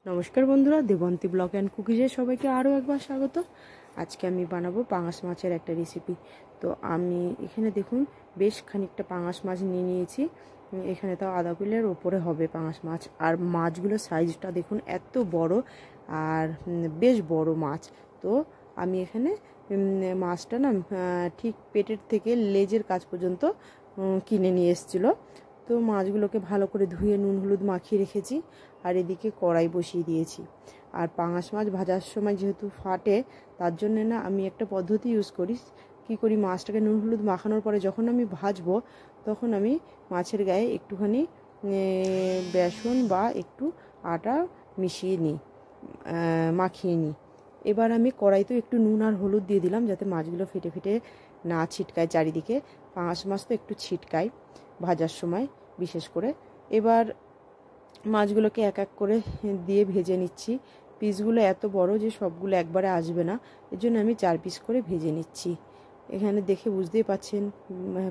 নমস্কার বন্ধুরা, Debanti blog and কুকিজে সবাইকে আরও একবার স্বাগত। আজকে আমি বানাবো পাঙাশ মাছের একটা রেসিপি। তো আমি এখানে দেখুন বেশ খানিকটা পাঙাশ মাছ নিয়ে নিয়েছি। এখানে তাও আধা কিলোর ওপরে হবে পাঙাশ মাছ। আর মাছগুলোর সাইজটা দেখুন এত বড়, আর বেশ বড় মাছ। তো আমি এখানে মাছটা না ঠিক পেটের থেকে লেজের কাছ পর্যন্ত কিনে নিয়ে এসেছিলো। তো মাছগুলোকে ভালো করে ধুয়ে নুন হলুদ মাখিয়ে রেখেছি, আর এদিকে কড়াই বসিয়ে দিয়েছি। আর পাঙাশ মাছ ভাজার সময় যেহেতু ফাটে, তার জন্য না আমি একটা পদ্ধতি ইউজ করি। কি করি, মাছটাকে নুন হলুদ মাখানোর পরে যখন আমি ভাজবো, তখন আমি মাছের গায়ে একটুখানি বেসন বা একটু আটা মিশিয়ে নিই, মাখিয়ে নিই। এবার আমি কড়াইতে একটু নুন আর হলুদ দিয়ে দিলাম, যাতে মাছগুলো ফেটে ফেটে না ছিটকায় চারিদিকে। পাঙাশ মাছ তো একটু ছিটকায় ভাজার সময় বিশেষ করে। এবার মাছগুলোকে এক এক করে দিয়ে ভেজে নিচ্ছি। পিসগুলো এত বড় যে সবগুলো একবারে আসবে না, এর জন্য আমি 4 পিস করে ভেজে নিচ্ছি। এখানে দেখে বুঝতেই পাচ্ছেন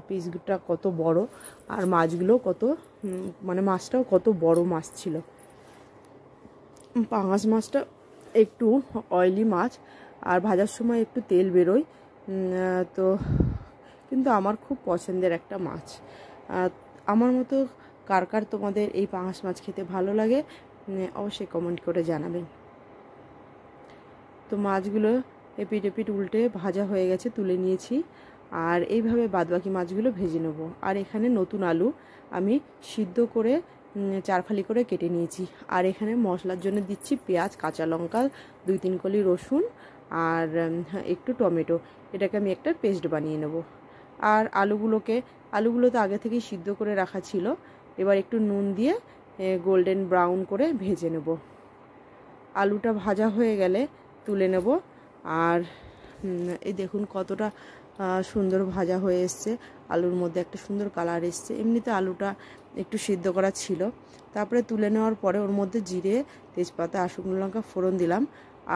পিসটা কত বড়, আর মাছগুলো কত মাছটাও কত বড় মাছ ছিল। পাঙাশ মাছটা একটু অয়েলি মাছ, আর ভাজার সময় একটু তেল বেরোয়। তো কিন্তু আমার খুব পছন্দের একটা মাছ। আমার মতো কার কার তোমাদের এই পাঙাশ মাছ খেতে ভালো লাগে অবশ্যই কমেন্ট করে জানাবেন। তো মাছগুলো এপিট এপিট উল্টে ভাজা হয়ে গেছে, তুলে নিয়েছি। আর এইভাবে বাদবাকি মাছগুলো ভেজে নেব। আর এখানে নতুন আলু আমি সিদ্ধ করে 4 ফালি করে কেটে নিয়েছি। আর এখানে মশলার জন্য দিচ্ছি পেঁয়াজ, কাঁচা লঙ্কা, 2-3 কলি রসুন, আর একটু টমেটো। এটাকে আমি একটা পেস্ট বানিয়ে নেব। আর আলুগুলো তো আগে থেকেই সিদ্ধ করে রাখা ছিল। এবার একটু নুন দিয়ে গোল্ডেন ব্রাউন করে ভেজে নেব। আলুটা ভাজা হয়ে গেলে তুলে নেব। আর এই দেখুন কতটা সুন্দর ভাজা হয়ে এসছে, আলুর মধ্যে একটা সুন্দর কালার এসছে। এমনিতে আলুটা একটু সিদ্ধ করা ছিল। তারপরে তুলে নেওয়ার পরে ওর মধ্যে জিরে, তেজপাতা আর শুকনো লঙ্কা ফোড়ন দিলাম।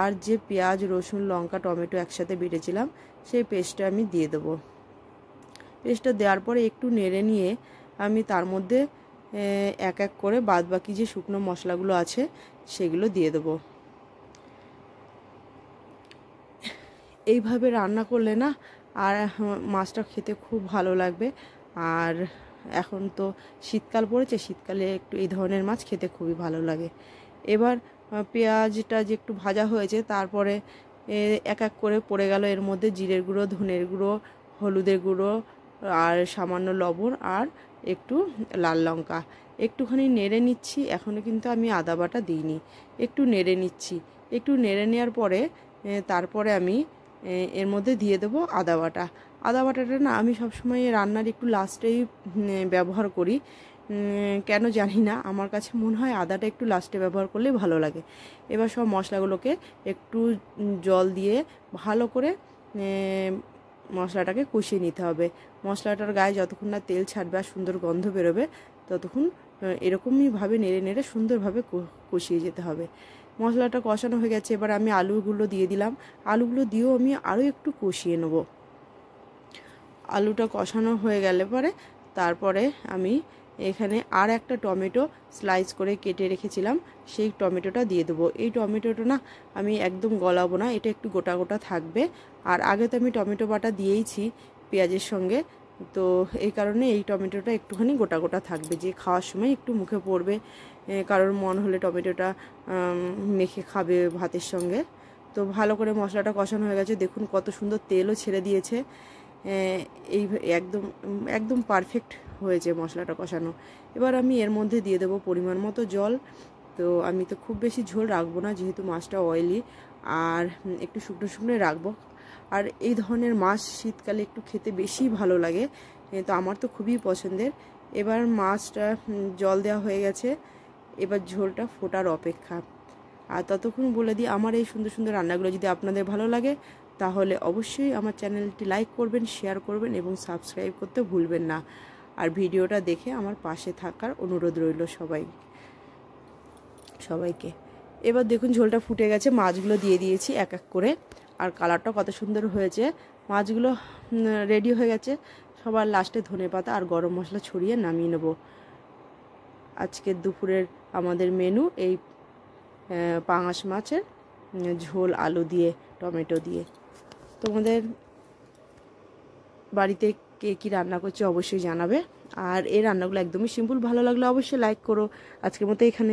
আর যে পেঁয়াজ, রসুন, লঙ্কা, টমেটো একসাথে বেটেছিলাম, সেই পেস্টটা আমি দিয়ে দেবো। পেস্টটা দেওয়ার পরে একটু নেড়ে নিয়ে আমি তার মধ্যে এক এক করে বাদবাকি যে শুকনো মশলাগুলো আছে সেগুলো দিয়ে দেবো। এইভাবে রান্না করলে না আর মাছটা খেতে খুব ভালো লাগবে। আর এখন তো শীতকাল পড়েছে, শীতকালে একটু এই ধরনের মাছ খেতে খুবই ভালো লাগে। এবার পেঁয়াজটা যে একটু ভাজা হয়েছে, তারপরে এক এক করে পড়ে গেল এর মধ্যে জিরের গুঁড়ো, ধনের গুঁড়ো, হলুদের গুঁড়ো, আর সামান্য লবণ, আর একটু লাল লঙ্কা। একটুখানি নেড়ে নিচ্ছি। এখনও কিন্তু আমি আদা বাটা দিইনি, একটু নেড়ে নিচ্ছি। একটু নেড়ে নেওয়ার পরে তারপরে আমি এর মধ্যে দিয়ে দেবো আদা বাটা। আদা বাটাটা না আমি সবসময় রান্নার একটু লাস্টেই ব্যবহার করি, কেন জানি না, আমার কাছে মনে হয় আদাটা একটু লাস্টে ব্যবহার করলেই ভালো লাগে। এবার সব মশলাগুলোকে একটু জল দিয়ে ভালো করে মশলাটাকে কষিয়ে নিতে হবে। মশলাটার গায়ে যতক্ষণ না তেল ছাড়বে আর সুন্দর গন্ধ বেরোবে, ততক্ষণ এরকমইভাবে নেড়ে নেড়ে সুন্দরভাবে কষিয়ে যেতে হবে। মশলাটা কষানো হয়ে গেছে, এবার আমি আলুগুলো দিয়ে দিলাম। আলুগুলো দিয়েও আমি আরও একটু কষিয়ে নেব। আলুটা কষানো হয়ে গেলে পরে তারপরে আমি এখানে আর একটা টমেটো স্লাইস করে কেটে রেখেছিলাম, সেই টমেটোটা দিয়ে দেবো। এই টমেটোটা না আমি একদম গলাবো না, এটা একটু গোটা গোটা থাকবে। আর আগে তো আমি টমেটো বাটা দিয়েইছি পেঁয়াজের সঙ্গে, তো এই কারণে এই টমেটোটা একটুখানি গোটা গোটা থাকবে, যে খাওয়ার সময় একটু মুখে পড়বে, কারোর মন হলে টমেটোটা মেখে খাবে ভাতের সঙ্গে। তো ভালো করে মশলাটা কষানো হয়ে গেছে, দেখুন কত সুন্দর তেলও ছেড়ে দিয়েছে। এই একদম একদম পারফেক্ট হয়েছে মশলাটা কষানো। এবার আমি এর মধ্যে দিয়ে দেবো পরিমাণ মতো জল। তো আমি তো খুব বেশি ঝোল রাখবো না, যেহেতু মাছটা অয়েলি, আর একটু শুকনো শুকনো রাখবো। আর এই ধরনের মাছ শীতকালে একটু খেতে বেশি ভালো লাগে, তো আমার তো খুবই পছন্দের। এবার মাছটা জল দেওয়া হয়ে গেছে, এবার ঝোলটা ফোটার অপেক্ষা। আর ততক্ষণ বলে দিই, আমার এই সুন্দর সুন্দর রান্নাগুলো যদি আপনাদের ভালো লাগে, তাহলে অবশ্যই আমার চ্যানেলটি লাইক করবেন, শেয়ার করবেন এবং সাবস্ক্রাইব করতে ভুলবেন না। আর ভিডিওটা দেখে আমার পাশে থাকার অনুরোধ রইল সবাইকে। এবার দেখুন ঝোলটা ফুটে গেছে, মাছগুলো দিয়ে দিয়েছি এক এক করে। আর কালারটা কত সুন্দর হয়েছে, মাছগুলো রেডি হয়ে গেছে। সবার লাস্টে ধনেপাতা আর গরম মশলা ছড়িয়ে নামিয়ে নেব। আজকের দুপুরের আমাদের মেনু এই পাঙাশ মাছের ঝোল আলু দিয়ে টমেটো দিয়ে। তোমাদের বাড়িতে কে কী রান্না করছে অবশ্যই জানাবে। আর এই রান্নাগুলো একদমই সিম্পল, ভালো লাগলে অবশ্যই লাইক করো। আজকের মতো এখানে।